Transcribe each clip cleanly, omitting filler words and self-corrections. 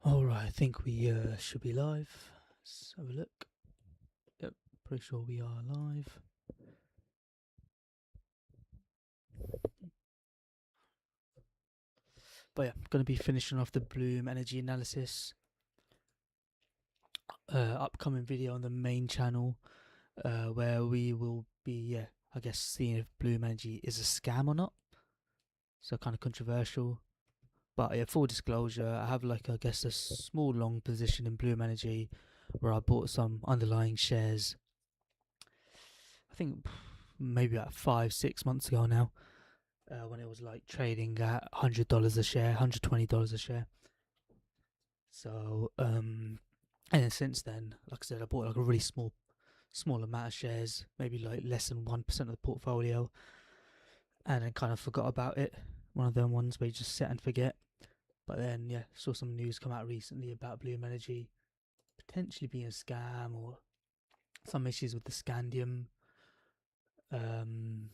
Alright, I think we should be live. Let's have a look. Yep, pretty sure we are live. But yeah, going to be finishing off the Bloom energy analysis. Upcoming video on the main channel, where we will be, I guess, seeing if Bloom energy is a scam or not. So kind of controversial. But yeah, full disclosure, I have I guess a small long position in Bloom Energy where I bought some underlying shares. I think maybe about 5-6 months ago now, when it was trading at $100 a share, $120 a share. So and then since then, like I said, I bought a really small amount of shares, maybe less than 1% of the portfolio, and then kind of forgot about it. One of them ones where you just set and forget. But then, saw some news come out recently about Bloom Energy potentially being a scam or some issues with the scandium. The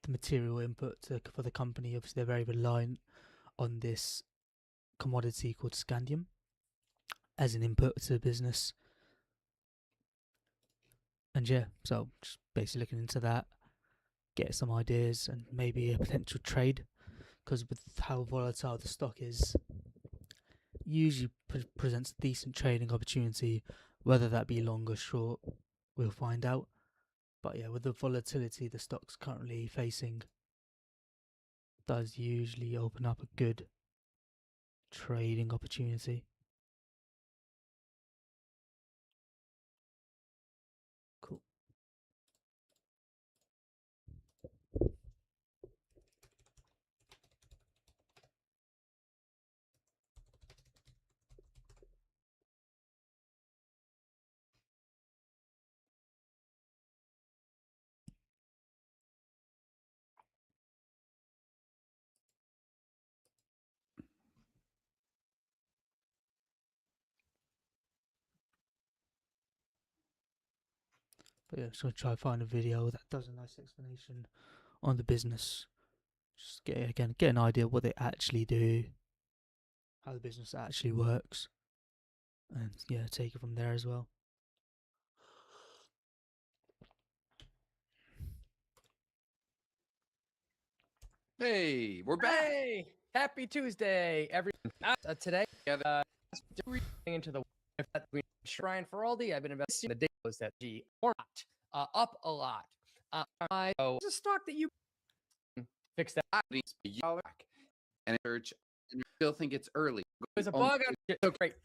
material input for the company. Obviously, they're very reliant on this commodity called scandium as an input to the business. And so just basically looking into that, get some ideas and maybe a potential trade, because with how volatile the stock is, usually presents a decent trading opportunity. Whether that be long or short, we'll find out. But yeah, with the volatility the stock's currently facing, does usually open up a good trading opportunity. Cool. But yeah, just gonna try to find a video that does a nice explanation on the business. Just get an idea of what they actually do, how the business actually works, and take it from there as well. Hey, we're back. Hey, happy Tuesday, everyone. Today, into the Brian Feraldi. I've been investing in the data that G or not up a lot. It's a stock that you fix that. And search, and you still think it's early. There's a bug on it. So great.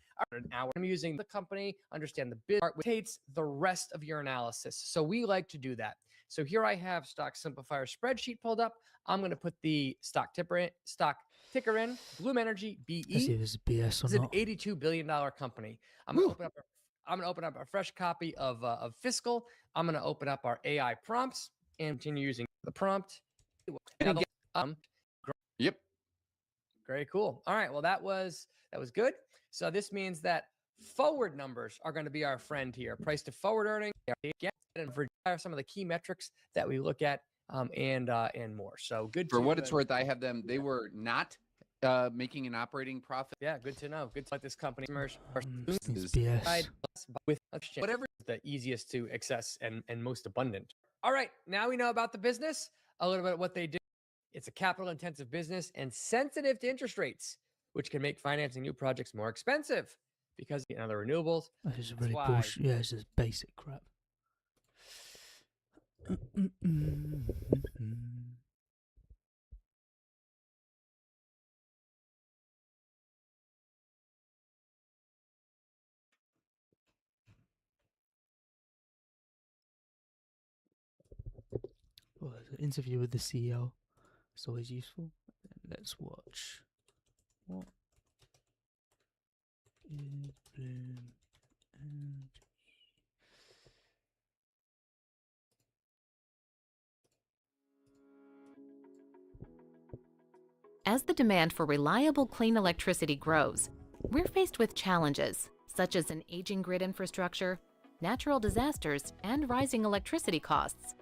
Now I'm using the company, understand the bid, dictates the rest of your analysis. So we like to do that. So here I have Stock Simplifier spreadsheet pulled up. I'm going to put the stock ticker in. Bloom Energy BE. Let's see if this is BS or not. It's an $82 billion company. I'm going to open up a fresh copy of Fiscal. I'm going to open up our AI prompts and continue using the prompt. Yep. Very cool. All right. Well, that was good. So this means that forward numbers are going to be our friend here. Price to forward earnings, and for some of the key metrics that we look at, and more. So good. For what it's worth, I have them. They were not making an operating profit. Yeah, good to know. Good to let this company BS. With whatever is the easiest to access and most abundant. All right. Now we know about the business, a little bit of what they do. It's a capital-intensive business and sensitive to interest rates, which can make financing new projects more expensive because the renewables. This is really bullshit. Yeah, it's just basic crap. Well, an interview with the CEO. It's always useful. Let's watch. What is Bloom Energy? As the demand for reliable, clean electricity grows, we're faced with challenges such as an aging grid infrastructure, natural disasters, and rising electricity costs.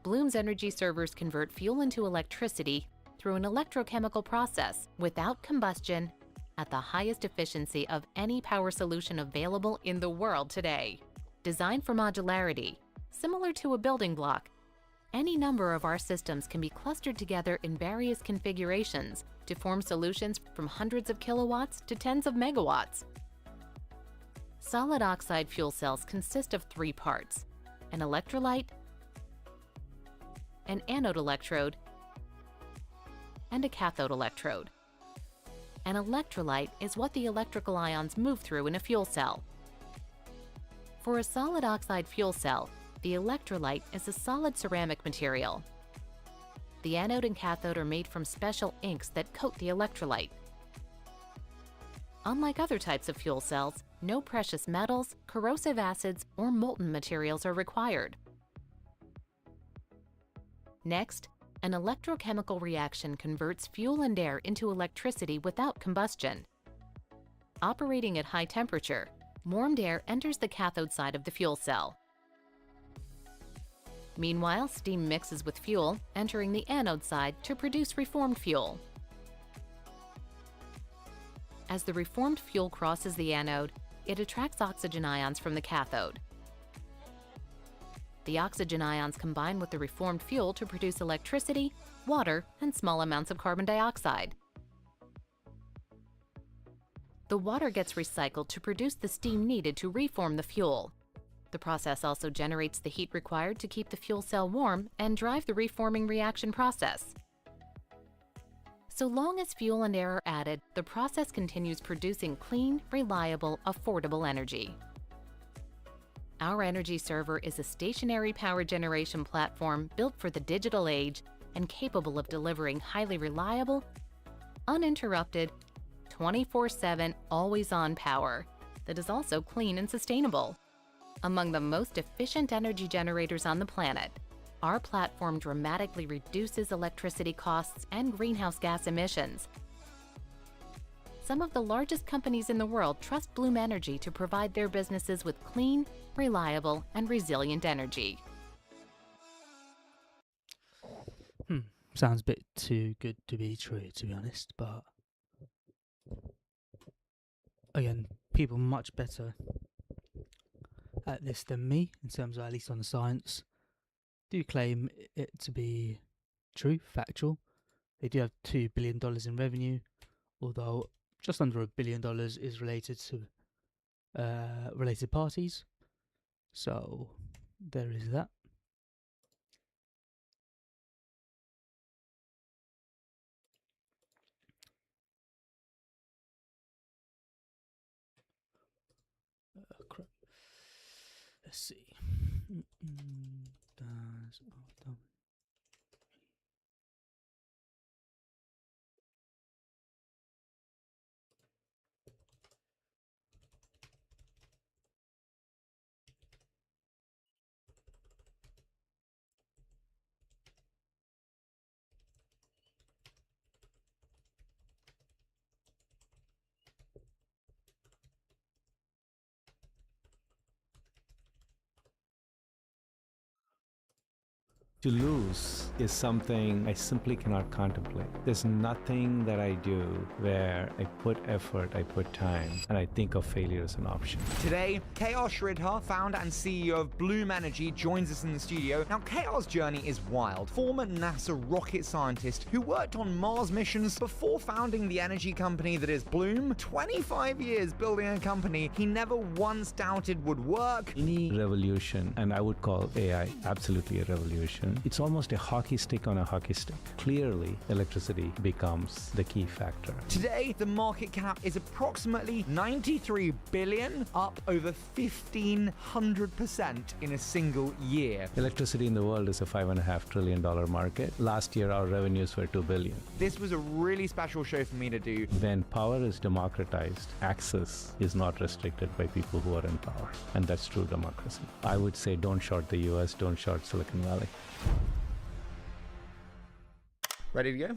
Bloom's energy servers convert fuel into electricity through an electrochemical process without combustion at the highest efficiency of any power solution available in the world today. Designed for modularity, similar to a building block, any number of our systems can be clustered together in various configurations to form solutions from hundreds of kilowatts to tens of megawatts. Solid oxide fuel cells consist of 3 parts: an electrolyte, an anode electrode, and a cathode electrode. An electrolyte is what the electrical ions move through in a fuel cell. For a solid oxide fuel cell, the electrolyte is a solid ceramic material. The anode and cathode are made from special inks that coat the electrolyte. Unlike other types of fuel cells, no precious metals, corrosive acids, or molten materials are required. Next, an electrochemical reaction converts fuel and air into electricity without combustion. Operating at high temperature, warmed air enters the cathode side of the fuel cell. Meanwhile, steam mixes with fuel, entering the anode side to produce reformed fuel. As the reformed fuel crosses the anode, it attracts oxygen ions from the cathode. The oxygen ions combine with the reformed fuel to produce electricity, water, and small amounts of carbon dioxide. The water gets recycled to produce the steam needed to reform the fuel. The process also generates the heat required to keep the fuel cell warm and drive the reforming reaction process. So long as fuel and air are added, the process continues producing clean, reliable, affordable energy. Our energy server is a stationary power generation platform built for the digital age and capable of delivering highly reliable, uninterrupted, 24/7, always-on power that is also clean and sustainable. Among the most efficient energy generators on the planet, our platform dramatically reduces electricity costs and greenhouse gas emissions. Some of the largest companies in the world trust Bloom Energy to provide their businesses with clean, reliable, and resilient energy. Sounds a bit too good to be true, to be honest, but again, people much better at this than me, in terms of, at least on the science, do claim it to be true, factual. They do have $2 billion in revenue, although just under $1 billion is related to related parties. So there is that. Crap. Let's see. To lose is something I simply cannot contemplate. There's nothing that I do where I put effort, I put time, and I think of failure as an option. Today, KR Sridhar, founder and CEO of Bloom Energy, joins us in the studio. Now, KR's journey is wild. Former NASA rocket scientist who worked on Mars missions before founding the energy company that is Bloom. 25 years building a company he never once doubted would work. Any revolution, and I would call AI absolutely a revolution, it's almost a hockey stick on a hockey stick. Clearly, electricity becomes the key factor. Today, the market cap is approximately $93 billion, up over 1,500% in a single year. Electricity in the world is a $5.5 trillion market. Last year, our revenues were $2 billion. This was a really special show for me to do. When power is democratized, access is not restricted by people who are in power. And that's true democracy. I would say don't short the US, don't short Silicon Valley. Ready to go?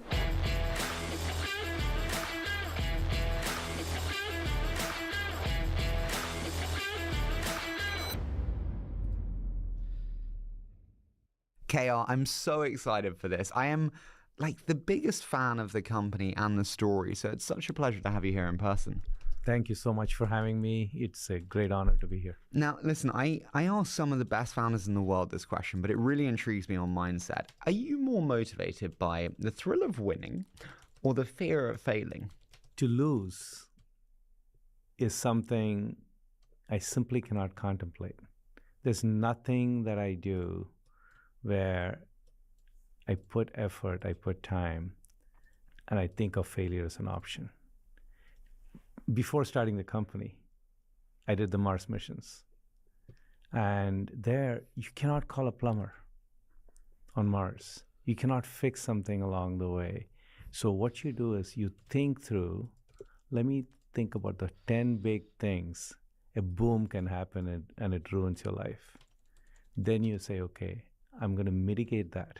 KR, I'm so excited for this. I am like the biggest fan of the company and the story. So it's such a pleasure to have you here in person. Thank you so much for having me. It's a great honor to be here. Now, listen, I asked some of the best founders in the world this question, but it really intrigues me on mindset. Are you more motivated by the thrill of winning or the fear of failing? To lose is something I simply cannot contemplate. There's nothing that I do where I put effort, I put time, and I think of failure as an option. Before starting the company, I did the Mars missions. And there, you cannot call a plumber on Mars. You cannot fix something along the way. So what you do is you think through, let me think about the 10 big things. A boom can happen and it ruins your life. Then you say, okay, I'm going to mitigate that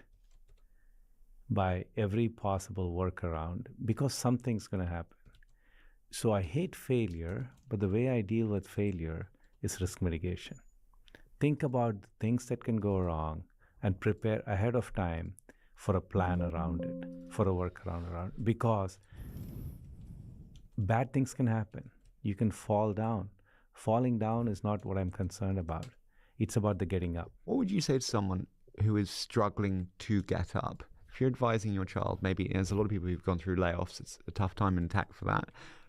by every possible workaround because something's going to happen. So I hate failure, but the way I deal with failure is risk mitigation. Think about the things that can go wrong and prepare ahead of time for a plan around it, for a workaround around it, because bad things can happen. You can fall down. Falling down is not what I'm concerned about. It's about the getting up. What would you say to someone who is struggling to get up? If you're advising your child, maybe there's a lot of people who've gone through layoffs, it's a tough time in tech for that,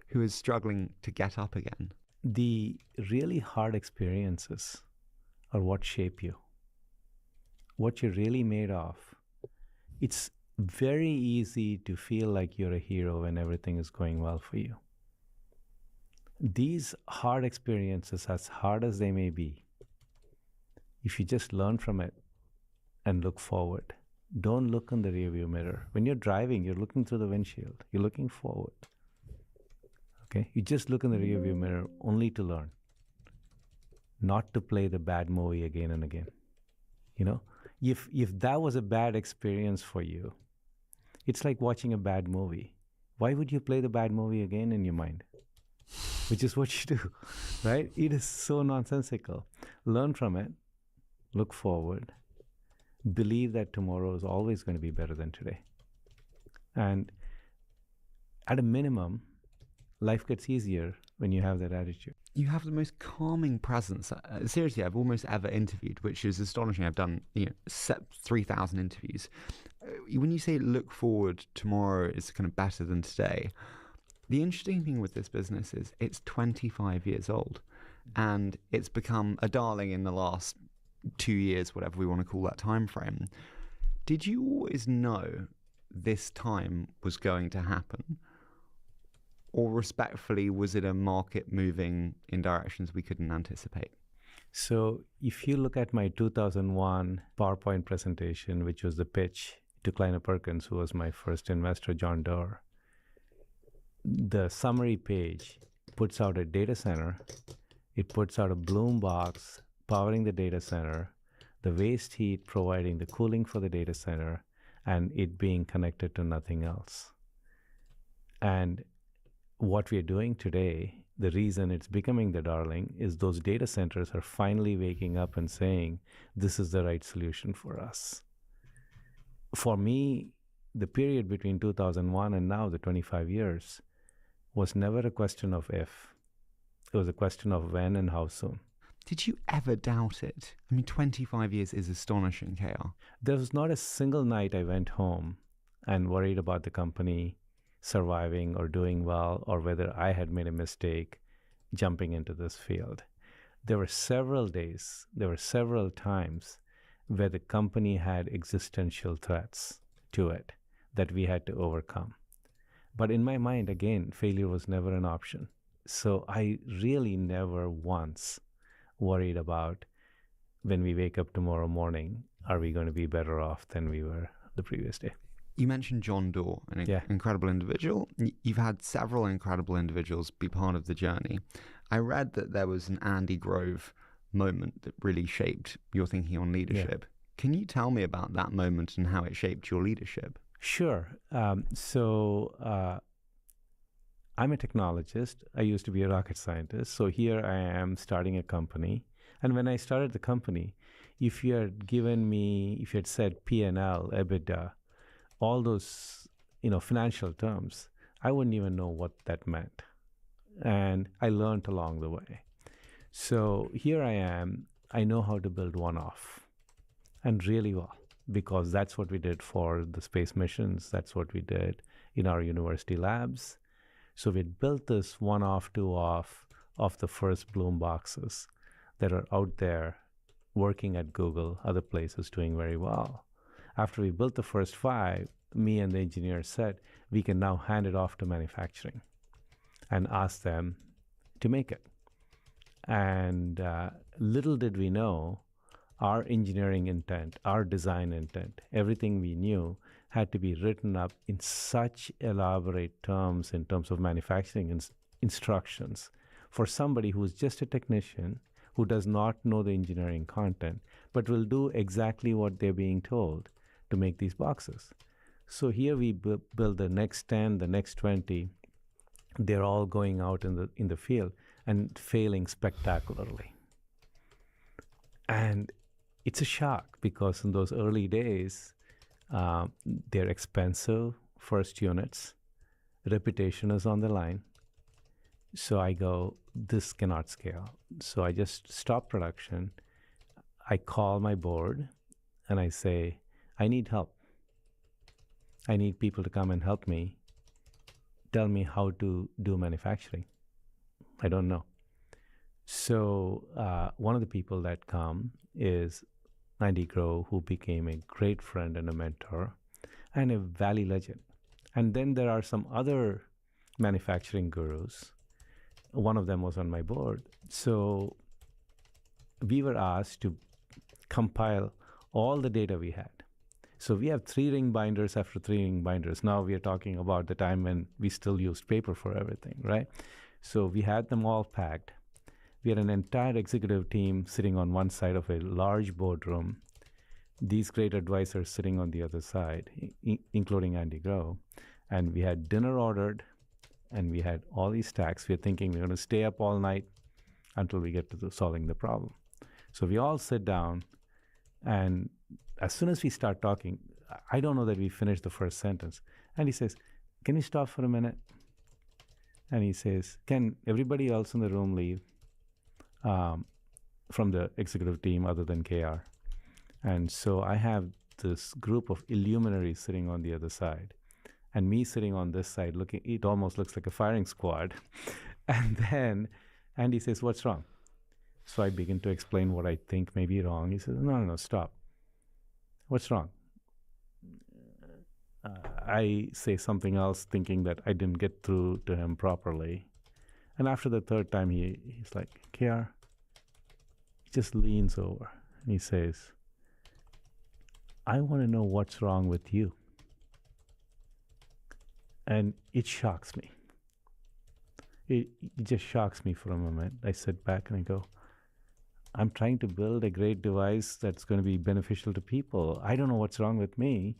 who is struggling to get up again. The really hard experiences are what shape you, what you're really made of. It's very easy to feel like you're a hero when everything is going well for you. These hard experiences, as hard as they may be, if you just learn from it and look forward, don't look in the rearview mirror. When you're driving, you're looking through the windshield, you're looking forward. Okay? You just look in the rearview mirror only to learn, not to play the bad movie again and again. You know, if that was a bad experience for you, it's like watching a bad movie. Why would you play the bad movie again in your mind? Which is what you do, right? It is so nonsensical. Learn from it, look forward, believe that tomorrow is always going to be better than today. And at a minimum, life gets easier when you have that attitude. You have the most calming presence. Seriously, I've almost ever interviewed, which is astonishing. I've done 3,000 interviews. When you say look forward, tomorrow is kind of better than today. The interesting thing with this business is it's 25 years old and it's become a darling in the last 2 years, whatever we want to call that time frame. Did you always know this time was going to happen? Or respectfully, was it a market moving in directions we couldn't anticipate? So if you look at my 2001 PowerPoint presentation, which was the pitch to Kleiner Perkins, who was my first investor, John Doerr, the summary page puts out a data center. It puts out a Bloom box powering the data center, the waste heat providing the cooling for the data center, and it being connected to nothing else. And what we are doing today, the reason it's becoming the darling, is those data centers are finally waking up and saying, this is the right solution for us. For me, the period between 2001 and now, the 25 years, was never a question of if. It was a question of when and how soon. Did you ever doubt it? I mean, 25 years is astonishing, KR. There was not a single night I went home and worried about the company surviving or doing well, or whether I had made a mistake jumping into this field. There were several days, there were several times where the company had existential threats to it that we had to overcome. But in my mind, again, failure was never an option. So I really never once worried about when we wake up tomorrow morning, are we going to be better off than we were the previous day? You mentioned John Doerr, an incredible individual. You've had several incredible individuals be part of the journey. I read that there was an Andy Grove moment that really shaped your thinking on leadership. Yeah. Can you tell me about that moment and how it shaped your leadership? Sure. So I'm a technologist. I used to be a rocket scientist. So here I am starting a company. And when I started the company, if you had said P&L, EBITDA, all those, financial terms, I wouldn't even know what that meant. And I learned along the way. So here I am. I know how to build one-off, and really well, because that's what we did for the space missions. That's what we did in our university labs. So we built this one-off, two-off of the first Bloom boxes that are out there working at Google, other places doing very well. After we built the first 5, me and the engineers said, we can now hand it off to manufacturing and ask them to make it. And little did we know, our engineering intent, our design intent, everything we knew had to be written up in such elaborate terms in terms of manufacturing instructions for somebody who's just a technician who does not know the engineering content, but will do exactly what they're being told to make these boxes. So here we build the next 10, the next 20. They're all going out in the field and failing spectacularly. And it's a shock, because in those early days, they're expensive first units. Reputation is on the line. So I go, this cannot scale. So I just stop production. I call my board and I say, I need help. I need people to come and help me. Tell me how to do manufacturing. I don't know. So one of the people that come is Andy Grove, who became a great friend and a mentor and a Valley legend. And then there are some other manufacturing gurus. One of them was on my board. So we were asked to compile all the data we had. So we have 3-ring binders after 3-ring binders. Now we are talking about the time when we still used paper for everything, right? So we had them all packed. We had an entire executive team sitting on one side of a large boardroom, these great advisors sitting on the other side, including Andy Grove. And we had dinner ordered, and we had all these stacks. We're thinking we're going to stay up all night until we get to solving the problem. So we all sit down, and as soon as we start talking, I don't know that we finished the first sentence. And he says, can you stop for a minute? And he says, can everybody else in the room leave from the executive team other than KR? And so I have this group of illuminaries sitting on the other side, and me sitting on this side looking, it almost looks like a firing squad. And then Andy says, what's wrong? So I begin to explain what I think may be wrong. He says, no, stop. What's wrong? I say something else, thinking that I didn't get through to him properly. And after the third time, he's like, KR, he just leans over and he says, I want to know what's wrong with you. And it shocks me. It just shocks me for a moment. I sit back and I go, I'm trying to build a great device that's going to be beneficial to people. I don't know what's wrong with me.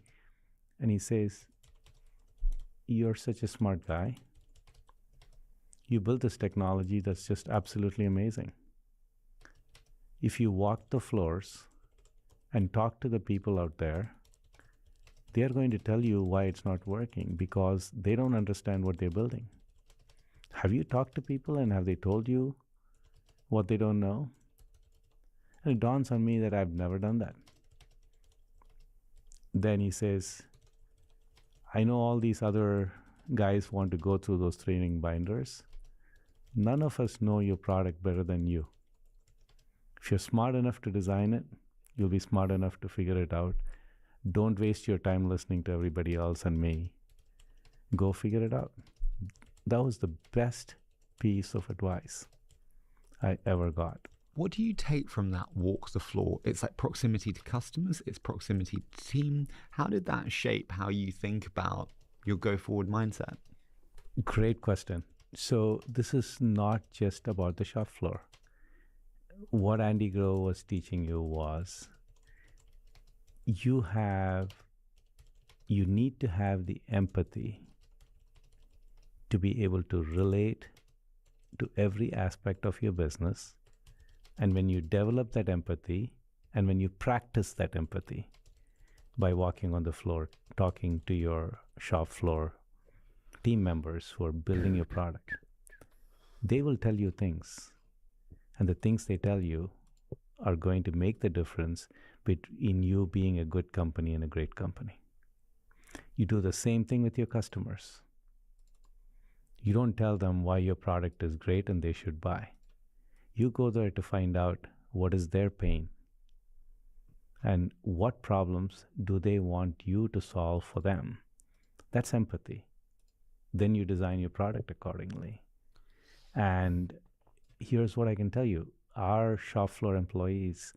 And he says, you're such a smart guy. You built this technology that's just absolutely amazing. If you walk the floors and talk to the people out there, they're going to tell you why it's not working, because they don't understand what they're building. Have you talked to people and have they told you what they don't know? And it dawns on me that I've never done that. Then he says, I know all these other guys want to go through those 3-ring binders. None of us know your product better than you. If you're smart enough to design it, you'll be smart enough to figure it out. Don't waste your time listening to everybody else and me. Go figure it out. That was the best piece of advice I ever got. What do you take from that walk the floor? It's like proximity to customers, it's proximity to team. How did that shape how you think about your go-forward mindset? Great question. So this is not just about the shop floor. What Andy Grove was teaching you was you need to have the empathy to be able to relate to every aspect of your business. And when you develop that empathy and when you practice that empathy, by walking on the floor, talking to your shop floor team members who are building your product. They will tell you things, and the things they tell you are going to make the difference between you being a good company and a great company. You do the same thing with your customers. You don't tell them why your product is great and they should buy. You go there to find out what is their pain and what problems do they want you to solve for them. That's empathy. Then you design your product accordingly. And here's what I can tell you. Our shop floor employees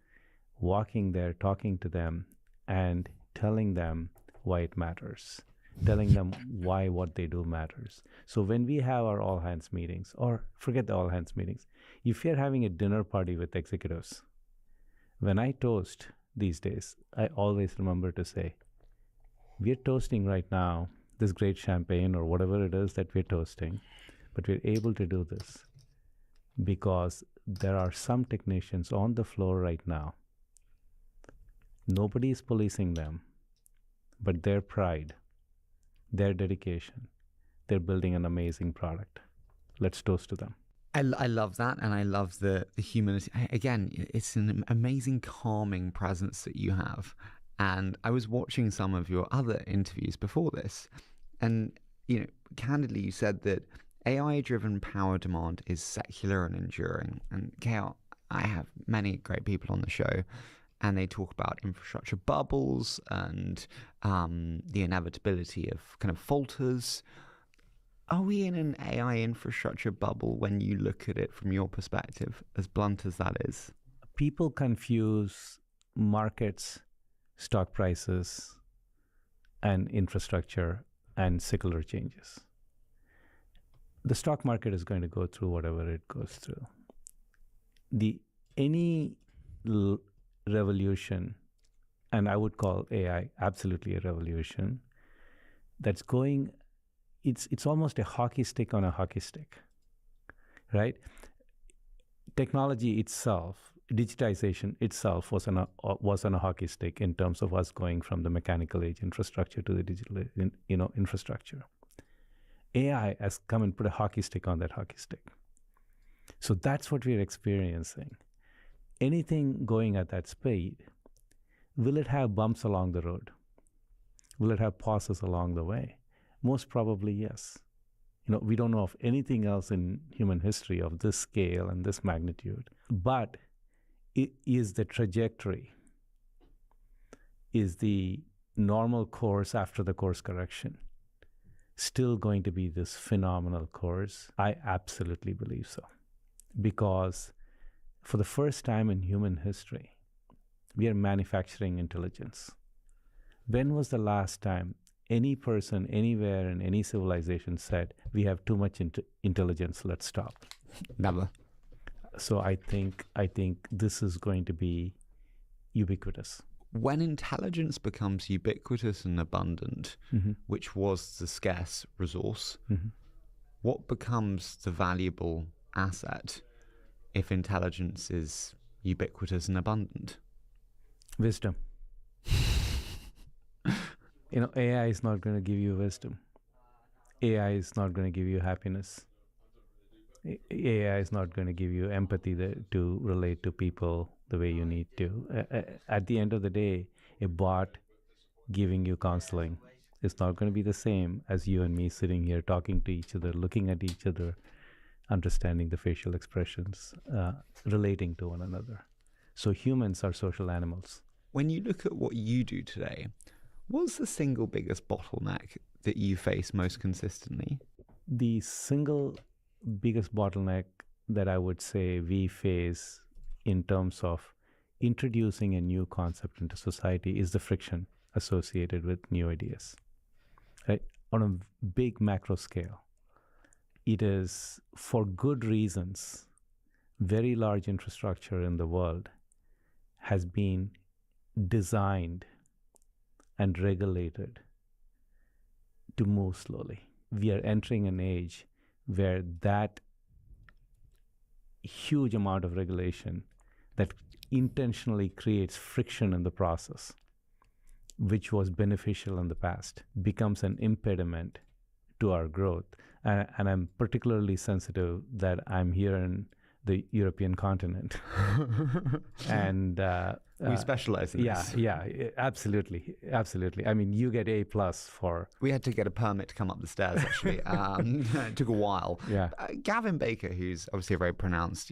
walking there, talking to them and telling them why it matters, telling them why what they do matters. So when we have our all hands meetings, or forget the all hands meetings, if you're having a dinner party with executives, when I toast these days, I always remember to say, we're toasting right now this great champagne or whatever it is that we're toasting, but we're able to do this because there are some technicians on the floor right now. Nobody is policing them, but their pride, their dedication, they're building an amazing product. Let's toast to them. I love that, and I love the humanity. Again, it's an amazing calming presence that you have. And I was watching some of your other interviews before this, and candidly, you said that AI-driven power demand is secular and enduring. And Kale, I have many great people on the show, and they talk about infrastructure bubbles and the inevitability of kind of falters. Are we in an AI infrastructure bubble when you look at it from your perspective, as blunt as that is? People confuse markets, stock prices, and infrastructure and secular changes. The stock market is going to go through whatever it goes through. Any revolution, and I would call AI absolutely a revolution, that's going, it's almost a hockey stick on a hockey stick, right? Technology itself, digitization itself was on a hockey stick in terms of us going from the mechanical age infrastructure to the digital infrastructure. AI has come and put a hockey stick on that hockey stick. So that's what we're experiencing. Anything going at that speed, will it have bumps along the road? Will it have pauses along the way? Most probably, yes. We don't know of anything else in human history of this scale and this magnitude. But it is the trajectory, is the normal course after the course correction still going to be this phenomenal course? I absolutely believe so. Because for the first time in human history, we are manufacturing intelligence. When was the last time any person anywhere in any civilization said, we have too much intelligence, let's stop? Never. So I think this is going to be ubiquitous. When intelligence becomes ubiquitous and abundant, which was the scarce resource, what becomes the valuable asset if intelligence is ubiquitous and abundant? Wisdom. AI is not going to give you wisdom. AI is not going to give you happiness. AI is not going to give you empathy to relate to people the way you need to. At the end of the day, a bot giving you counseling is not going to be the same as you and me sitting here talking to each other, looking at each other, understanding the facial expressions, relating to one another. So humans are social animals. When you look at what you do today, what's the single biggest bottleneck that you face most consistently? The single biggest bottleneck that I would say we face in terms of introducing a new concept into society is the friction associated with new ideas. Right? On a big macro scale, it is, for good reasons, very large infrastructure in the world has been designed and regulated to move slowly. We are entering an age where that huge amount of regulation that intentionally creates friction in the process which was beneficial in the past, becomes an impediment to our growth. And I'm particularly sensitive that I'm here in the European continent. And we specialize in this. Yeah, absolutely. I mean, you get A+ for... We had to get a permit to come up the stairs, actually. It took a while. Yeah. Gavin Baker, who's obviously a very pronounced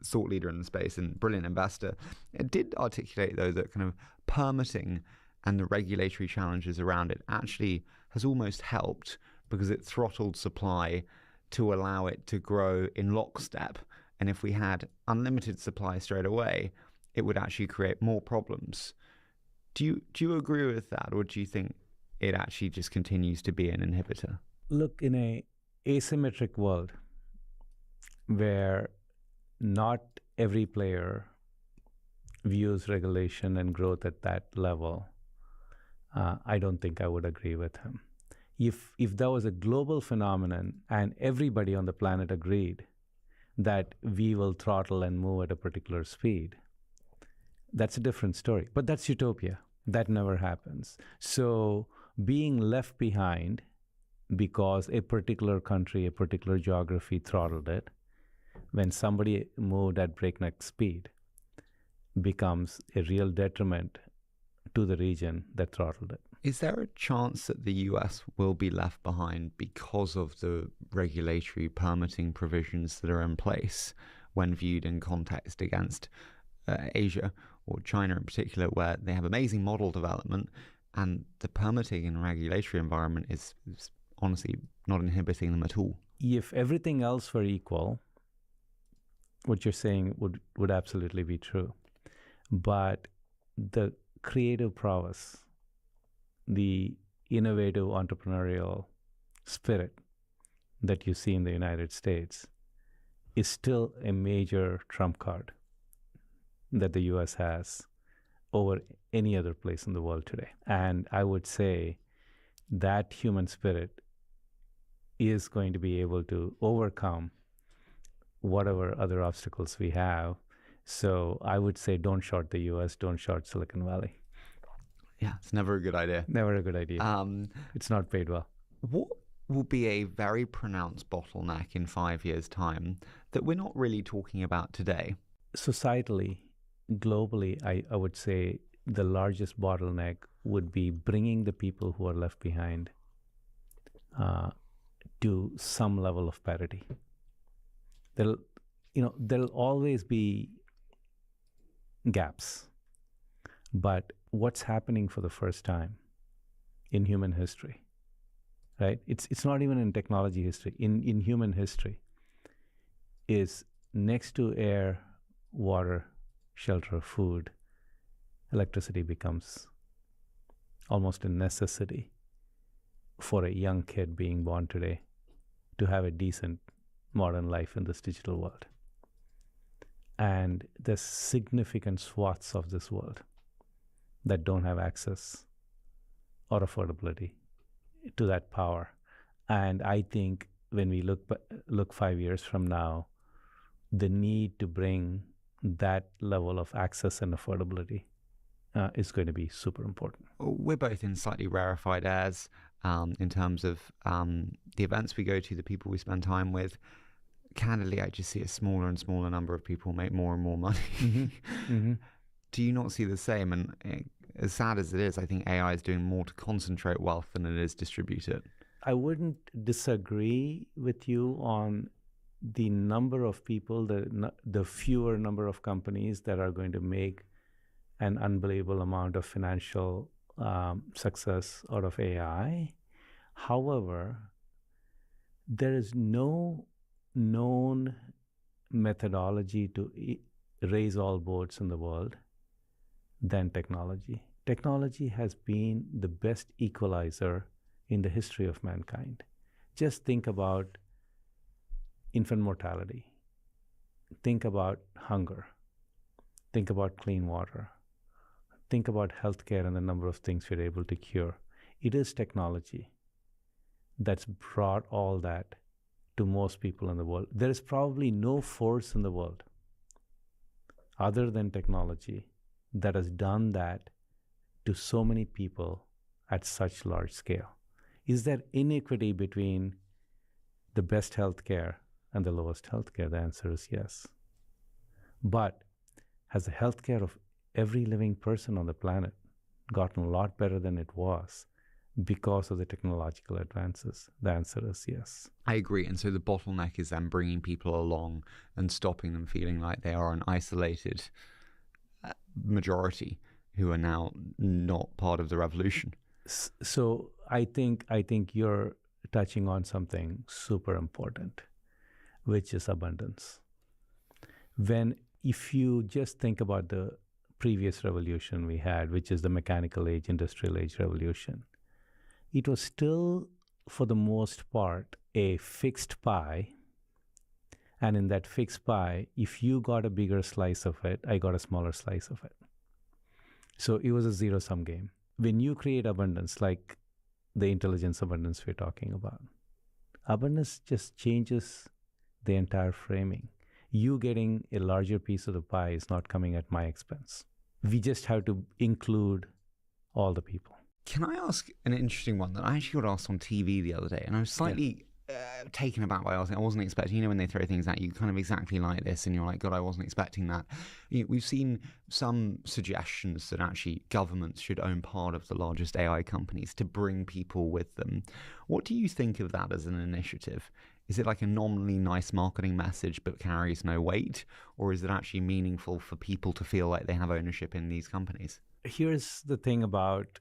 thought leader in the space and brilliant investor, did articulate, though, that kind of permitting and the regulatory challenges around it actually has almost helped because it throttled supply to allow it to grow in lockstep. And if we had unlimited supply straight away, it would actually create more problems. Do you agree with that, or do you think it actually just continues to be an inhibitor? Look, in a asymmetric world where not every player views regulation and growth at that level, I don't think I would agree with him. If there was a global phenomenon and everybody on the planet agreed that we will throttle and move at a particular speed, that's a different story. But that's utopia. That never happens. So being left behind because a particular country, a particular geography throttled it, when somebody moved at breakneck speed, becomes a real detriment to the region that throttled it. Is there a chance that the US will be left behind because of the regulatory permitting provisions that are in place when viewed in context against Asia or China in particular, where they have amazing model development and the permitting and regulatory environment is honestly not inhibiting them at all? If everything else were equal, what you're saying would absolutely be true. But the creative prowess, the innovative entrepreneurial spirit that you see in the United States is still a major trump card that the US has over any other place in the world today. And I would say that human spirit is going to be able to overcome whatever other obstacles we have. So I would say don't short the US, don't short Silicon Valley. Yeah, it's never a good idea. Never a good idea. It's not paid well. What will be a very pronounced bottleneck in 5 years' time that we're not really talking about today? Societally, globally, I would say the largest bottleneck would be bringing the people who are left behind to some level of parity. There'll always be gaps, but what's happening for the first time in human history, right? It's not even in technology history. In human history, is next to air, water, shelter, food, electricity becomes almost a necessity for a young kid being born today to have a decent modern life in this digital world. And there's significant swaths of this world that don't have access or affordability to that power. And I think when we look 5 years from now, the need to bring that level of access and affordability is going to be super important. We're both in slightly rarefied airs in terms of the events we go to, the people we spend time with. Candidly, I just see a smaller and smaller number of people make more and more money. Mm-hmm. Do you not see the same? And as sad as it is, I think AI is doing more to concentrate wealth than it is distribute it. I wouldn't disagree with you on the number of people, the fewer number of companies that are going to make an unbelievable amount of financial success out of AI. However, there is no known methodology to raise all boats in the world than technology. Technology has been the best equalizer in the history of mankind. Just think about infant mortality. Think about hunger. Think about clean water. Think about healthcare and the number of things we're able to cure. It is technology that's brought all that to most people in the world. There is probably no force in the world other than technology that has done that to so many people at such large scale? Is there inequity between the best healthcare and the lowest healthcare? The answer is yes. But has the healthcare of every living person on the planet gotten a lot better than it was because of the technological advances? The answer is yes. I agree. And so the bottleneck is then bringing people along and stopping them feeling like they are an isolated majority who are now not part of the revolution. So I think you're touching on something super important, which is abundance. If you just think about the previous revolution we had, which is the mechanical age, industrial age revolution, it was still, for the most part, a fixed pie. And in that fixed pie, if you got a bigger slice of it, I got a smaller slice of it. So it was a zero-sum game. When you create abundance, like the intelligence abundance we're talking about, abundance just changes the entire framing. You getting a larger piece of the pie is not coming at my expense. We just have to include all the people. Can I ask an interesting one that I actually got asked on TV the other day, and I was slightly taken aback by asking. I wasn't expecting, when they throw things at you kind of exactly like this, and you're like, God, I wasn't expecting that. We've seen some suggestions that actually governments should own part of the largest AI companies to bring people with them. What do you think of that as an initiative? Is it like a nominally nice marketing message but carries no weight? Or is it actually meaningful for people to feel like they have ownership in these companies? Here's the thing about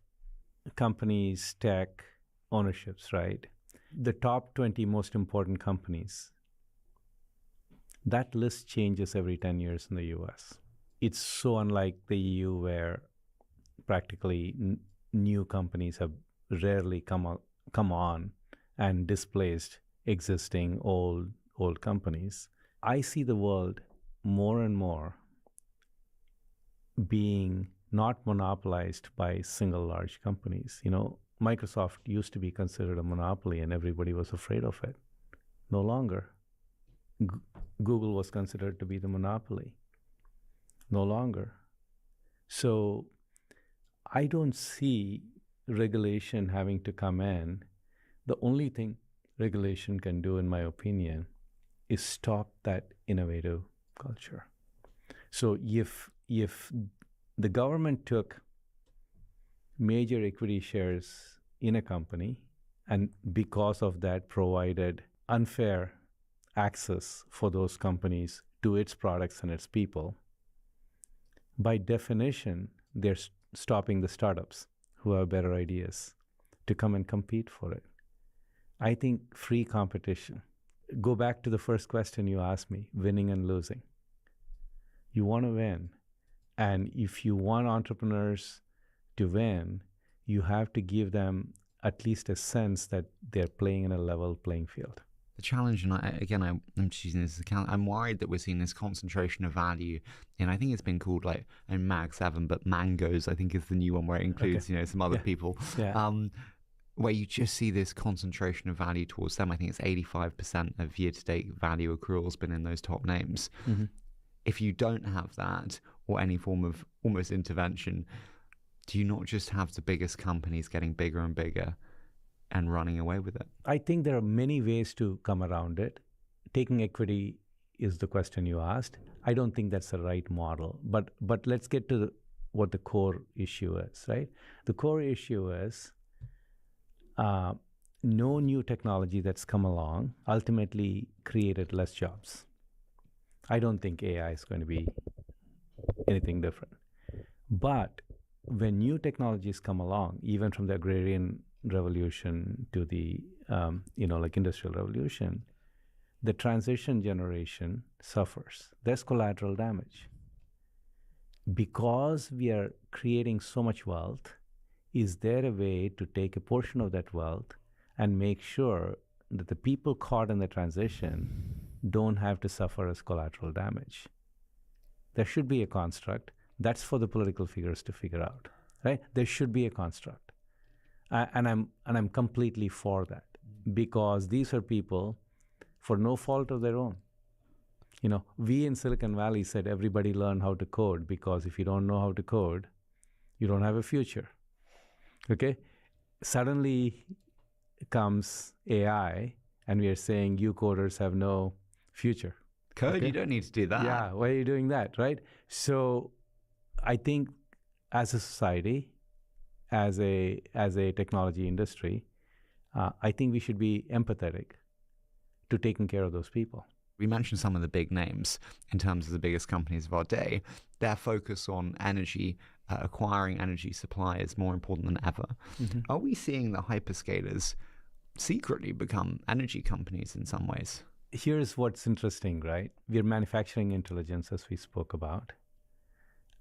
companies, tech, ownerships, right? The top 20 most important companies, that list changes every 10 years in the US. It's so unlike the EU, where practically new companies have rarely come on and displaced existing old companies. I see the world more and more being not monopolized by single large companies. Microsoft used to be considered a monopoly and everybody was afraid of it. No longer. Google was considered to be the monopoly. No longer. So I don't see regulation having to come in. The only thing regulation can do, in my opinion, is stop that innovative culture. So if the government took major equity shares in a company and because of that provided unfair access for those companies to its products and its people, by definition, they're stopping the startups who have better ideas to come and compete for it. I think free competition. Go back to the first question you asked me, winning and losing. You want to win. And if you want entrepreneurs to win, you have to give them at least a sense that they're playing in a level playing field. The challenge, and I'm just using this as a count, I'm worried that we're seeing this concentration of value, and I think it's been called Mag 7, but Mangoes, I think, is the new one where it includes, some other people. Yeah. Where you just see this concentration of value towards them. I think it's 85% of year-to-date value accruals been in those top names. Mm-hmm. If you don't have that, or any form of almost intervention, do you not just have the biggest companies getting bigger and bigger and running away with it? I think there are many ways to come around it. Taking equity is the question you asked. I don't think that's the right model. But let's get to what the core issue is, right? The core issue is no new technology that's come along ultimately created less jobs. I don't think AI is going to be anything different. But when new technologies come along, even from the agrarian revolution to the industrial revolution, the transition generation suffers. There's collateral damage. Because we are creating so much wealth, is there a way to take a portion of that wealth and make sure that the people caught in the transition don't have to suffer as collateral damage? There should be a construct. That's for the political figures to figure out, right? There should be a construct. And I'm completely for that, because these are people for no fault of their own. We in Silicon Valley said everybody learn how to code, because if you don't know how to code, you don't have a future. Okay? Suddenly comes AI, and we are saying you coders have no future. Code, Okay? you don't need to do that. Yeah, why are you doing that, right? So I think as a society, as a technology industry, I think we should be empathetic to taking care of those people. We mentioned some of the big names in terms of the biggest companies of our day. Their focus on energy, acquiring energy supply is more important than ever. Are we seeing the hyperscalers secretly become energy companies in some ways? Here's what's interesting, right? We're manufacturing intelligence, as we spoke about,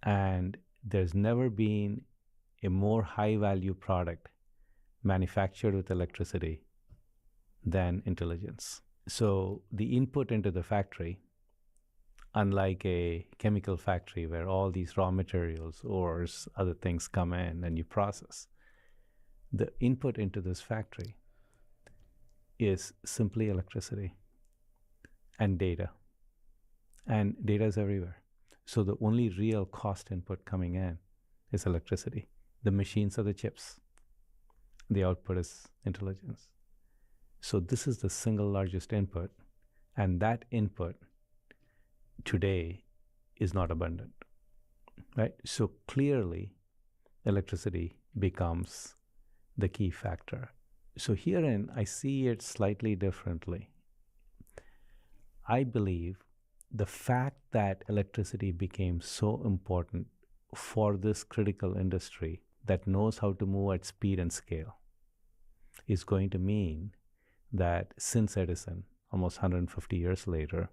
and there's never been a more high-value product manufactured with electricity than intelligence. So the input into the factory, unlike a chemical factory where all these raw materials, ores, other things come in and you process, the input into this factory is simply electricity and data. And data is everywhere. So the only real cost input coming in is electricity. The machines are the chips. The output is intelligence. So this is the single largest input, and that input today is not abundant, right? So clearly, electricity becomes the key factor. So herein, I see it slightly differently. I believe the fact that electricity became so important for this critical industry that knows how to move at speed and scale is going to mean that since Edison, almost 150 years later,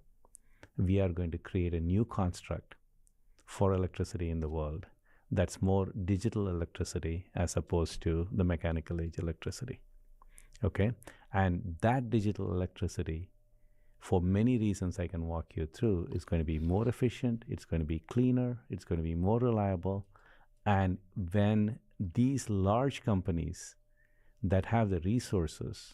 we are going to create a new construct for electricity in the world that's more digital electricity as opposed to the mechanical age electricity. Okay? And that digital electricity, for many reasons I can walk you through, is going to be more efficient, it's going to be cleaner, it's going to be more reliable. And when these large companies that have the resources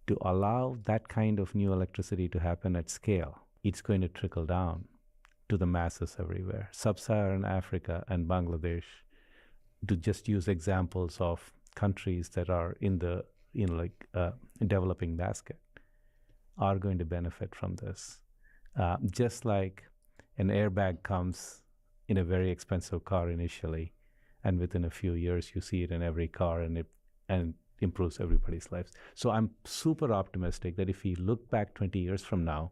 to allow that kind of new electricity to happen at scale, it's going to trickle down to the masses everywhere. Sub-Saharan Africa and Bangladesh, to just use examples of countries that are in the developing basket, are going to benefit from this. Just like an airbag comes in a very expensive car initially, and within a few years you see it in every car, and it improves everybody's lives. So I'm super optimistic that if we look back 20 years from now,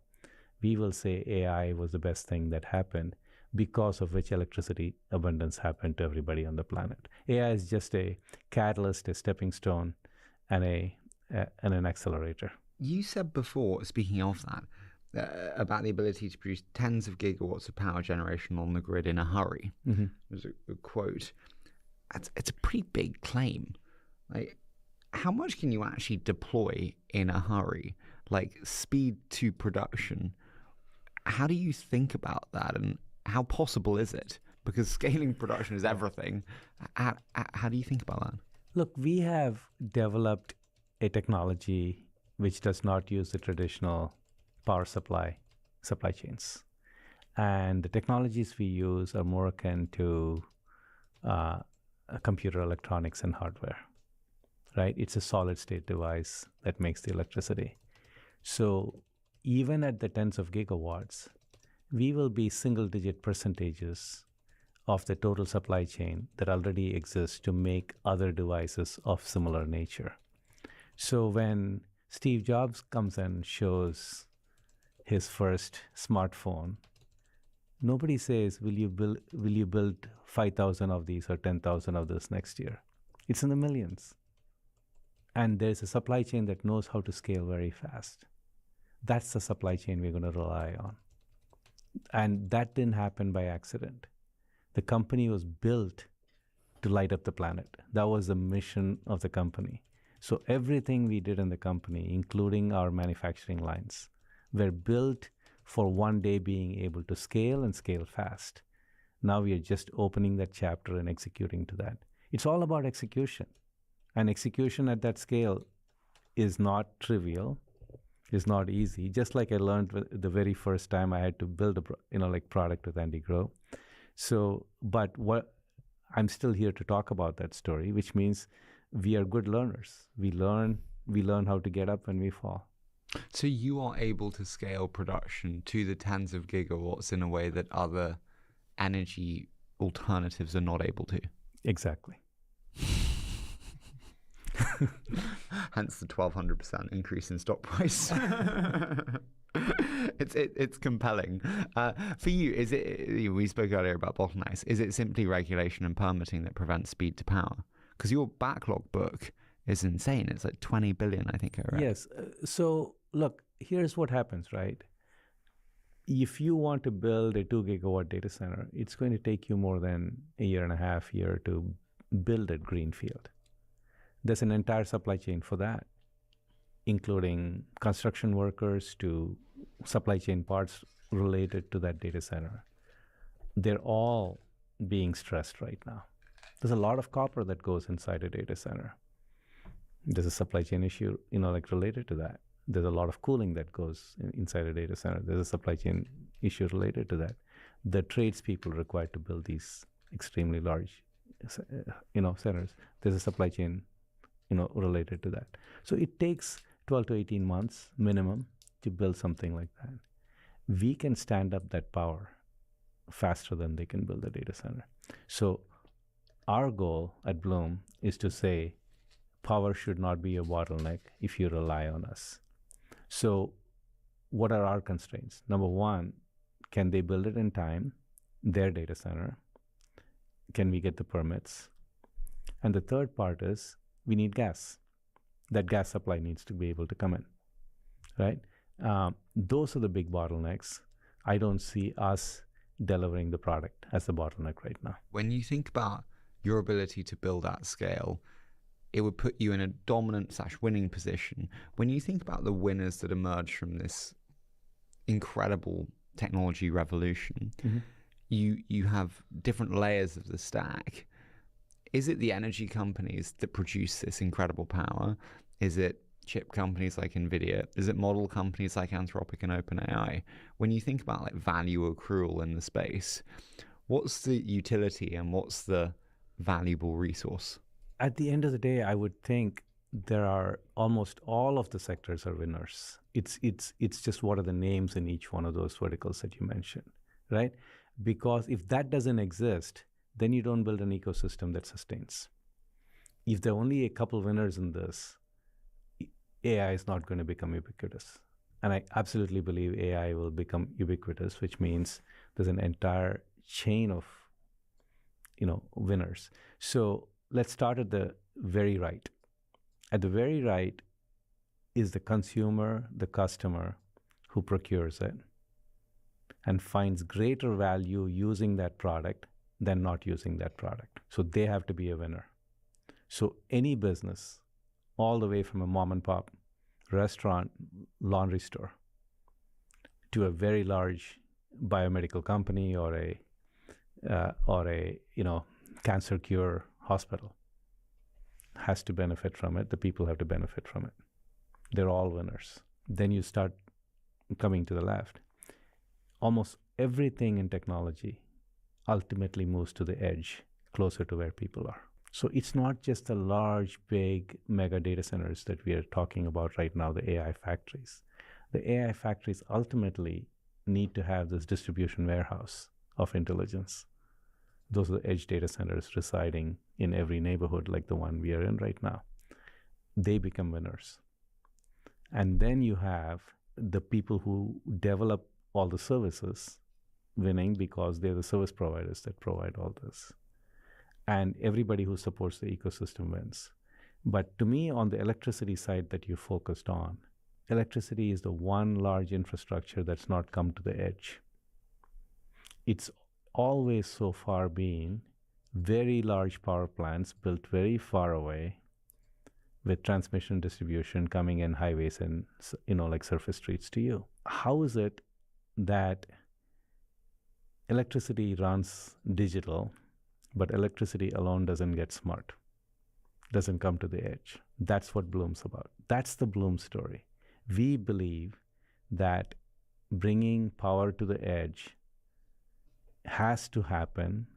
we will say AI was the best thing that happened, because of which electricity abundance happened to everybody on the planet. AI is just a catalyst, a stepping stone, and an accelerator. You said before, speaking of that, about the ability to produce tens of gigawatts of power generation on the grid in a hurry. There's a quote. It's a pretty big claim. Like, how much can you actually deploy in a hurry? Like, speed to production. How do you think about that, and how possible is it? Because scaling production is everything. How do you think about that? Look, we have developed a technology which does not use the traditional power supply chains. And the technologies we use are more akin to computer electronics and hardware, right? It's a solid state device that makes the electricity. So even at the tens of gigawatts, we will be single-digit percentages of the total supply chain that already exists to make other devices of similar nature. So when Steve Jobs comes and shows his first smartphone, nobody says, will you build 5,000 of these or 10,000 of this next year? It's in the millions. And there's a supply chain that knows how to scale very fast. That's the supply chain we're going to rely on. And that didn't happen by accident. The company was built to light up the planet. That was the mission of the company. So everything we did in the company, including our manufacturing lines, were built for one day being able to scale and scale fast. Now we are just opening that chapter and executing to that. It's all about execution. And execution at that scale is not trivial, is not easy. Just like I learned the very first time I had to build a product with Andy Grove. So, but what I'm still here to talk about that story, which means we are good learners. We learn how to get up when we fall. So you are able to scale production to the tens of gigawatts in a way that other energy alternatives are not able to. Exactly. Hence the 1,200% increase in stock price. It's compelling. For you, is it? We spoke earlier about bottlenecks. Is it simply regulation and permitting that prevents speed to power? Because your backlog book is insane. It's like 20 billion, I think. Right? Yes. So look, here's what happens, right? If you want to build a 2 gigawatt data center, it's going to take you more than a year and a half to build a greenfield. There's an entire supply chain for that, including construction workers to supply chain parts related to that data center. They're all being stressed right now. There's a lot of copper that goes inside a data center. There's a supply chain issue, like related to that. There's a lot of cooling that goes inside a data center. There's a supply chain issue related to that. The tradespeople required to build these extremely large, centers. There's a supply chain, related to that. So it takes 12 to 18 months minimum to build something like that. We can stand up that power faster than they can build a data center. So our goal at Bloom is to say power should not be a bottleneck if you rely on us. So what are our constraints? Number one, can they build it in time, their data center? Can we get the permits? And the third part is we need gas. That gas supply needs to be able to come in, right? Those are the big bottlenecks. I don't see us delivering the product as the bottleneck right now. When you think about your ability to build at scale, it would put you in a dominant/winning position. When you think about the winners that emerge from this incredible technology revolution, you have different layers of the stack. Is it the energy companies that produce this incredible power? Is it chip companies like NVIDIA? Is it model companies like Anthropic and OpenAI? When you think about like value accrual in the space, what's the utility and what's the valuable resource? At the end of the day, I would think there are almost all of the sectors are winners. It's just what are the names in each one of those verticals that you mentioned, right? Because if that doesn't exist, then you don't build an ecosystem that sustains. If there are only a couple winners in this, AI is not going to become ubiquitous. And I absolutely believe AI will become ubiquitous, which means there's an entire chain of, winners. So let's start at the very right. At the very right is the consumer, the customer who procures it and finds greater value using that product than not using that product. So they have to be a winner. So any business, all the way from a mom and pop restaurant, laundry store, to a very large biomedical company or a cancer cure hospital, has to benefit from it. The people have to benefit from it. They're all winners. Then you start coming to the left. Almost everything in technology ultimately moves to the edge, closer to where people are. So it's not just the large, big mega data centers that we are talking about right now, the AI factories. The AI factories ultimately need to have this distribution warehouse of intelligence. Those are the edge data centers residing in every neighborhood like the one we are in right now. They become winners. And then you have the people who develop all the services winning because they're the service providers that provide all this. And everybody who supports the ecosystem wins. But to me, on the electricity side that you focused on, electricity is the one large infrastructure that's not come to the edge. It's always so far been very large power plants built very far away with transmission distribution coming in highways and, like surface streets to you. How is it that electricity runs digital, but electricity alone doesn't get smart, doesn't come to the edge? That's what Bloom's about. That's the Bloom story. We believe that bringing power to the edge has to happen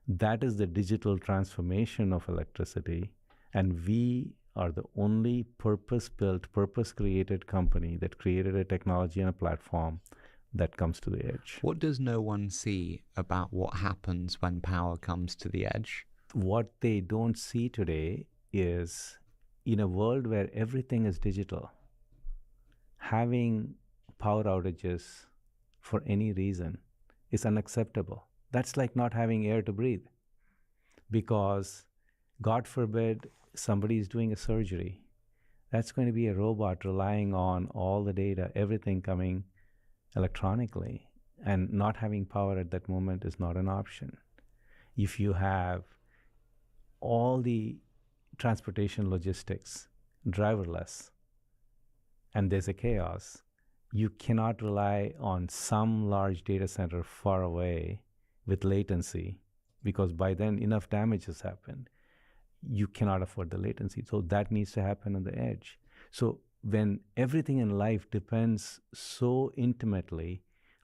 That is the digital transformation of electricity. And we are the only purpose-built, purpose-created company that created a technology and a platform that comes to the edge. What does no one see about what happens when power comes to the edge? What they don't see today is, in a world where everything is digital, having power outages for any reason is unacceptable. That's like not having air to breathe. Because, God forbid, somebody is doing a surgery. That's going to be a robot relying on all the data, everything coming electronically. And not having power at that moment is not an option. If you have all the transportation logistics driverless and there's a chaos, you cannot rely on some large data center far away with latency, because by then enough damage has happened. You cannot afford the latency. So that needs to happen on the edge. So when everything in life depends so intimately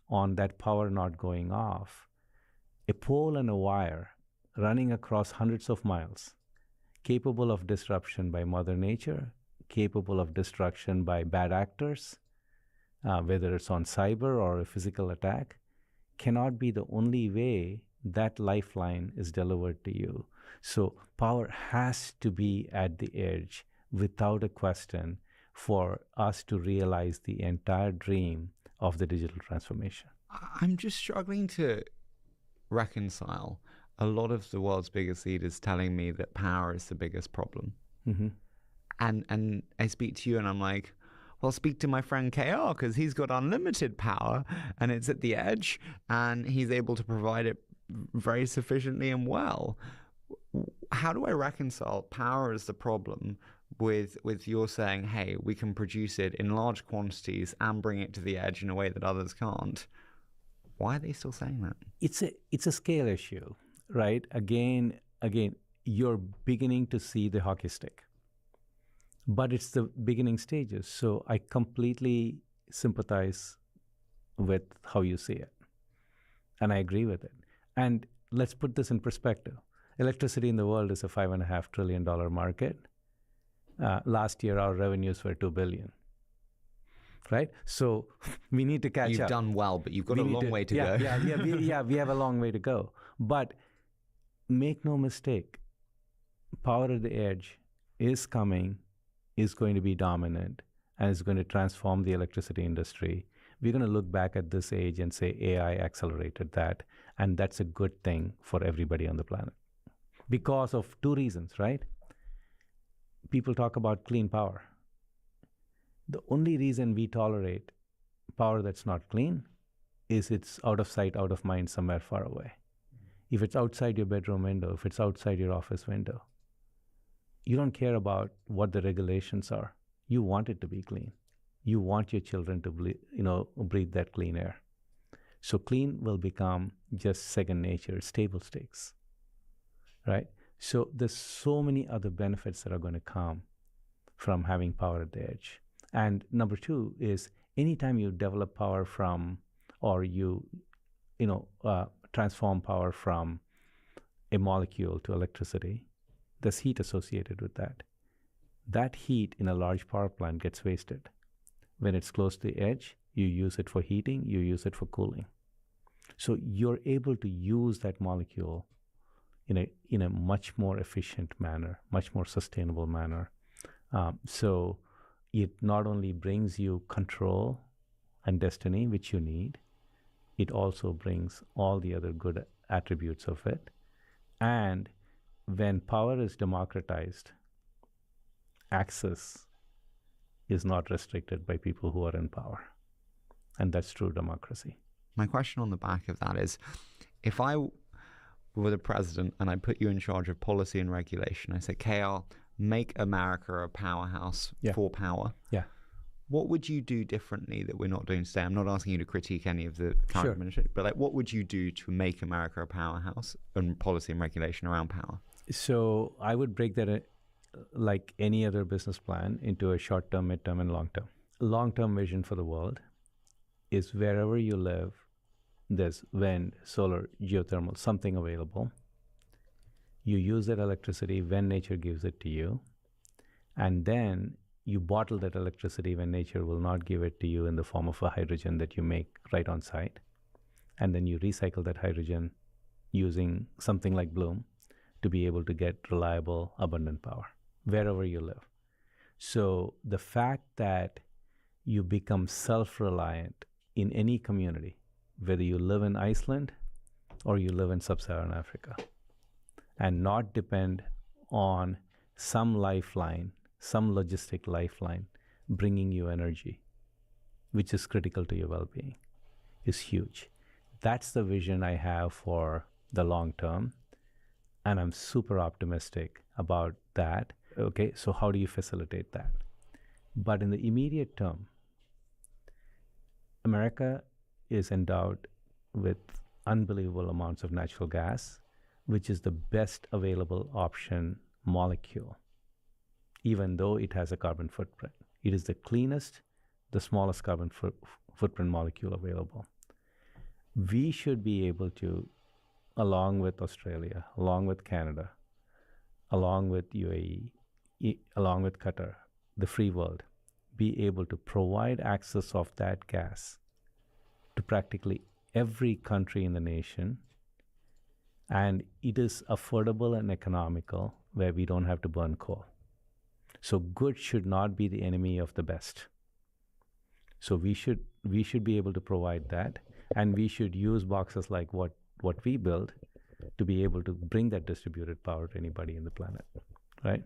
on that power not going off, a pole and a wire running across hundreds of miles, capable of disruption by Mother Nature, capable of destruction by bad actors, whether it's on cyber or a physical attack, cannot be the only way that lifeline is delivered to you. So power has to be at the edge without a question for us to realize the entire dream of the digital transformation. I'm just struggling to reconcile a lot of the world's biggest leaders telling me that power is the biggest problem. Mm-hmm. And I speak to you and I'm like, well, speak to my friend KR because he's got unlimited power and it's at the edge and he's able to provide it very sufficiently and well. How do I reconcile power as the problem with your saying, hey, we can produce it in large quantities and bring it to the edge in a way that others can't? Why are they still saying that? It's a scale issue, right? Again, you're beginning to see the hockey stick. But it's the beginning stages. So I completely sympathize with how you see it. And I agree with it. And let's put this in perspective. Electricity in the world is a $5.5 trillion market. Last year, our revenues were $2 billion. Right? So we need to catch up. You've done well, but you've got a long way to go. We have a long way to go. But make no mistake, power at the edge is coming, is going to be dominant, and is going to transform the electricity industry. We're going to look back at this age and say AI accelerated that, and that's a good thing for everybody on the planet. Because of two reasons, right? People talk about clean power. The only reason we tolerate power that's not clean is it's out of sight, out of mind, somewhere far away. If it's outside your bedroom window, if it's outside your office window, you don't care about what the regulations are. You want it to be clean. You want your children to breathe that clean air. So clean will become just second nature, table stakes, right? So there's so many other benefits that are going to come from having power at the edge. And number two is anytime you develop power from, or you transform power from a molecule to electricity, there's heat associated with that. That heat in a large power plant gets wasted. When it's close to the edge, you use it for heating, you use it for cooling. So you're able to use that molecule in a much more efficient manner, much more sustainable manner. So it not only brings you control and destiny, which you need, it also brings all the other good attributes of it. And when power is democratized, access is not restricted by people who are in power. And that's true democracy. My question on the back of that is, if I were the president and I put you in charge of policy and regulation, I said, KR, make America a powerhouse for power. Yeah. What would you do differently that we're not doing today? I'm not asking you to critique any of the current administration, but what would you do to make America a powerhouse in policy and regulation around power? So I would break that like any other business plan into a short-term, mid-term, and long-term. Long-term vision for the world is wherever you live, there's wind, solar, geothermal, something available. You use that electricity when nature gives it to you, and then you bottle that electricity when nature will not give it to you in the form of a hydrogen that you make right on site. And then you recycle that hydrogen using something like Bloom to be able to get reliable, abundant power wherever you live. So the fact that you become self-reliant in any community, whether you live in Iceland or you live in sub-Saharan Africa, and not depend on some lifeline, some logistic lifeline bringing you energy, which is critical to your well-being, is huge. That's the vision I have for the long term, and I'm super optimistic about that. Okay, so how do you facilitate that? But in the immediate term, America is endowed with unbelievable amounts of natural gas, which is the best available option molecule, even though it has a carbon footprint. It is the cleanest, the smallest carbon footprint molecule available. We should be able to, along with Australia, along with Canada, along with UAE, along with Qatar, the free world, be able to provide access of that gas to practically every country in the nation. And it is affordable and economical, where we don't have to burn coal. So good should not be the enemy of the best. So we should be able to provide that, and we should use boxes like what we build to be able to bring that distributed power to anybody in the planet, right?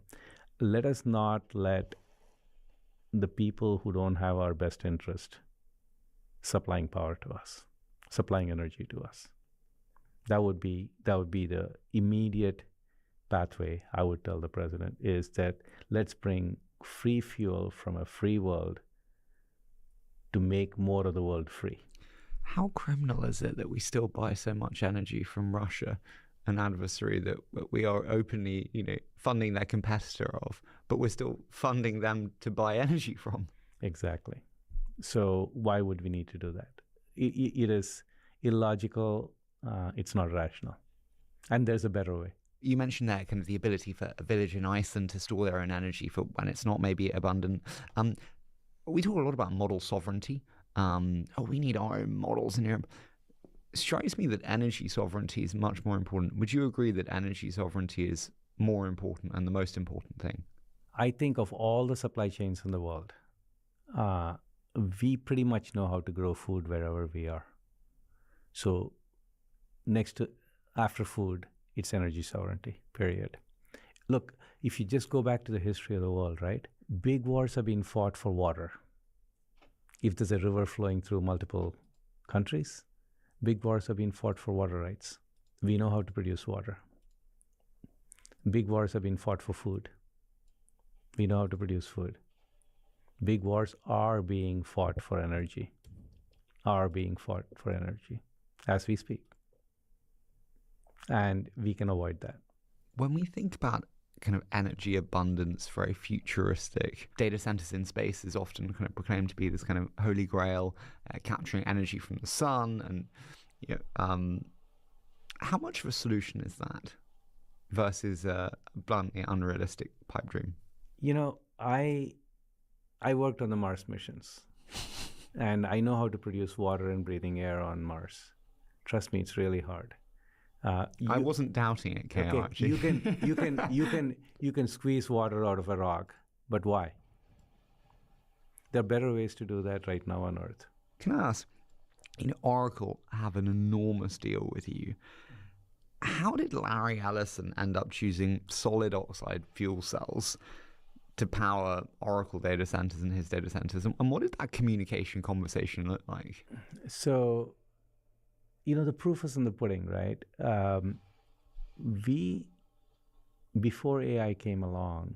Let us not let the people who don't have our best interest supplying power to us, supplying energy to us. That would be the immediate pathway. I would tell the president is that let's bring free fuel from a free world to make more of the world free. How criminal is it that we still buy so much energy from Russia, an adversary that we are openly, funding their competitor of, but we're still funding them to buy energy from? Exactly. So why would we need to do that? It is illogical. It's not rational. And there's a better way. You mentioned there kind of the ability for a village in Iceland to store their own energy for when it's not maybe abundant. We talk a lot about model sovereignty. We need our own models in Europe. It strikes me that energy sovereignty is much more important. Would you agree that energy sovereignty is more important and the most important thing? I think of all the supply chains in the world, we pretty much know how to grow food wherever we are. So after food, it's energy sovereignty, period. Look, if you just go back to the history of the world, right? Big wars have been fought for water. If there's a river flowing through multiple countries, big wars have been fought for water rights. We know how to produce water. Big wars have been fought for food. We know how to produce food. Big wars are being fought for energy, as we speak. And we can avoid that. When we think about kind of energy abundance, very futuristic, data centers in space is often kind of proclaimed to be this kind of holy grail, capturing energy from the sun. And how much of a solution is that versus a bluntly unrealistic pipe dream? I worked on the Mars missions, and I know how to produce water and breathing air on Mars. Trust me, it's really hard. I wasn't doubting it, KO, okay, actually. you can squeeze water out of a rock, but why? There are better ways to do that right now on Earth. Can I ask, Oracle have an enormous deal with you. How did Larry Ellison end up choosing solid oxide fuel cells to power Oracle data centers and his data centers? And what did that communication conversation look like? So, the proof is in the pudding, right? Before AI came along,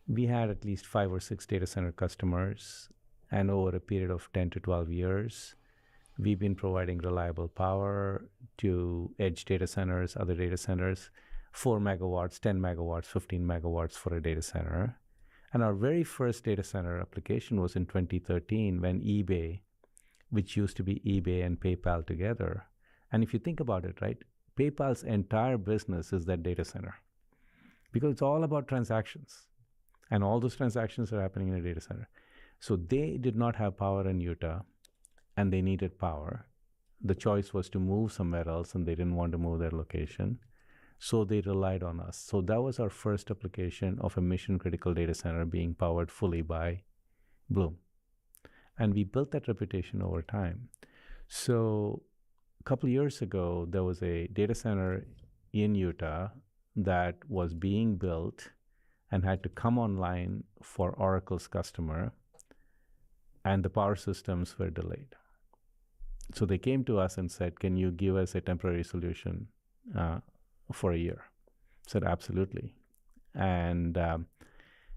we had at least 5 or 6 data center customers, and over a period of 10 to 12 years, we've been providing reliable power to edge data centers, other data centers, 4 megawatts, 10 megawatts, 15 megawatts for a data center. And our very first data center application was in 2013 when eBay, which used to be eBay and PayPal together. And if you think about it, right, PayPal's entire business is that data center because it's all about transactions. And all those transactions are happening in a data center. So they did not have power in Utah and they needed power. The choice was to move somewhere else and they didn't want to move their location. So they relied on us. So that was our first application of a mission critical data center being powered fully by Bloom. And we built that reputation over time. So a couple of years ago, there was a data center in Utah that was being built and had to come online for Oracle's customer, and the power systems were delayed. So they came to us and said, can you give us a temporary solution for a year? I said, absolutely. And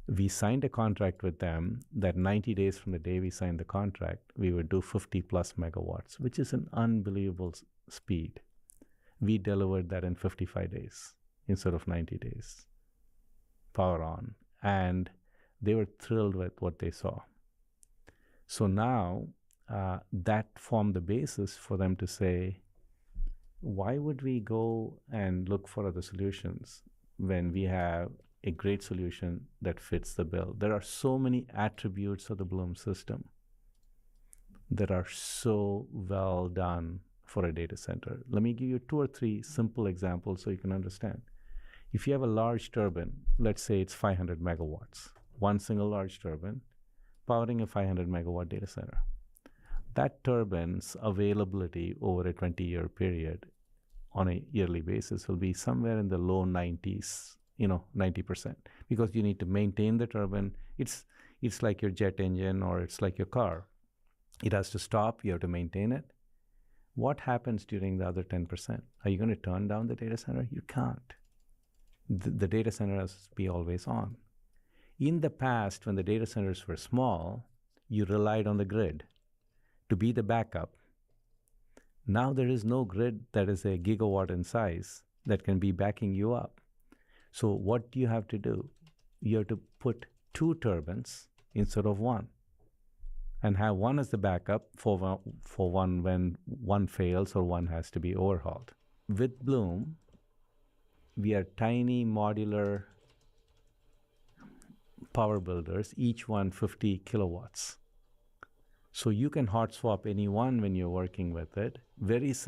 we signed a contract with them that 90 days from the day we signed the contract, we would do 50 plus megawatts, which is an unbelievable speed. We delivered that in 55 days instead of 90 days, power on. And they were thrilled with what they saw. So now that formed the basis for them to say, why would we go and look for other solutions when we have a great solution that fits the bill? There are so many attributes of the Bloom system that are so well done for a data center. Let me give you 2 or 3 simple examples so you can understand. If you have a large turbine, let's say it's 500 megawatts, one single large turbine powering a 500 megawatt data center. That turbine's availability over a 20-year period on a yearly basis will be somewhere in the low 90s, 90%, because you need to maintain the turbine. It's like your jet engine or it's like your car. It has to stop, you have to maintain it. What happens during the other 10%? Are you going to turn down the data center? You can't. The data center has to be always on. In the past, when the data centers were small, you relied on the grid to be the backup. Now there is no grid that is a gigawatt in size that can be backing you up. So what do you have to do? You have to put 2 turbines instead of 1 and have one as the backup for one when one fails or one has to be overhauled. With Bloom, we are tiny modular power builders, each one 50 kilowatts. So you can hot swap any one when you're working with it. Very simple.